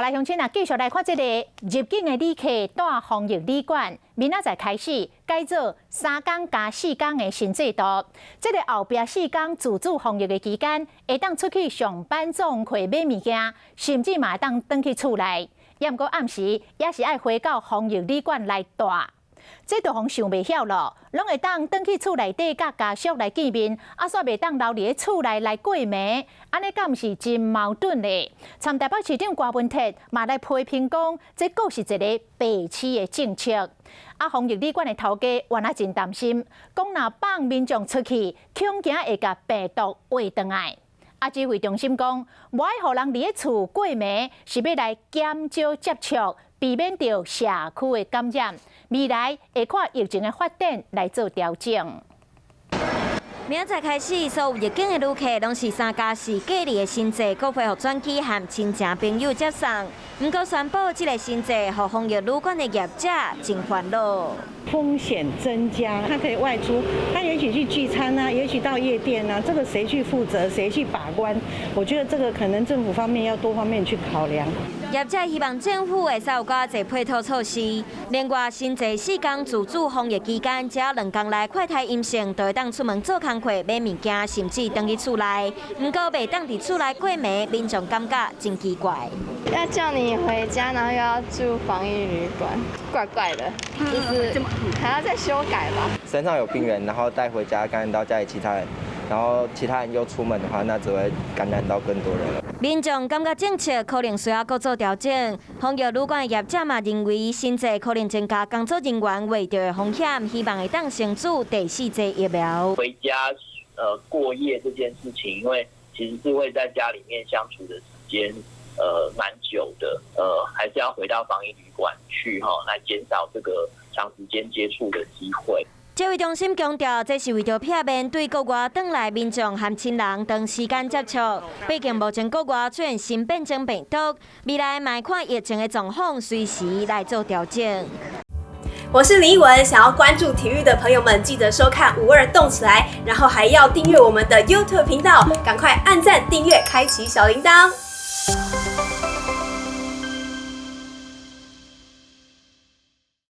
来，乡亲啊，继续来看这个入境的旅客住防疫旅馆，明仔载开始改做3天加4天的新制度。这个后壁4天自主防疫的期间，会当出去上班、做工课、买物件，甚至嘛当转去厝内。也毋过暗时也是爱回到防疫旅馆来住。这就互想袂晓咯，拢会当转去厝内底甲家属来见面，煞袂当留伫咧厝内来过暝，安尼敢毋是真矛盾咧？参台北市长郭文铁嘛来批评讲，这个是一个白痴的政策。防疫旅馆的头家原来真担心，讲若放民众出去，恐惊会甲病毒带转来。指挥中心讲，无爱互人伫咧厝过暝，是要来减少接触，避免着社区的感染。未来会看疫情的发展来做调整。明仔载开始，所有入境的旅客拢是3+4隔离的新制，搁配合转机和亲戚朋友接送。不过宣布这个新制，互防疫旅馆的业者真烦恼。风险增加，他可以外出，他也许去聚餐啊，也许到夜店啊，这个谁去负责，谁去把关？我觉得这个可能政府方面要多方面去考量。业者希望政府会使有较侪配套措施，另外新制4天自主防疫期间，只要2天内快筛阴性，就会当出门做工课、买物件，甚至回去厝内。不过袂当伫厝内过暝，民众感觉真奇怪。要叫你回家，然后又要住防疫旅馆，怪怪的，就是还要再修改吧。身上有病源，然后带回家感染到家里其他人，然后其他人又出门的话，那只会感染到更多人了。民众感觉政策可能需要搁做调整，防疫旅馆的业者嘛认为新制可能增加工作人员未着的风险，希望会当先注第4剂疫苗。回家过夜这件事情，因为其实是会在家里面相处的时间蛮久的，还是要回到防疫旅馆去来减少这个长时间接触的机会。指挥中心强调，这是为着避免对国外转来民众和亲人长时间接触。毕竟目前国外出现新变种病毒，未来卖看疫情的状况，随时来做调整。我是林依文，想要关注体育的朋友们，记得收看52动起来，然后还要订阅我们的 YouTube 频道，赶快按赞、订阅、开启小铃铛。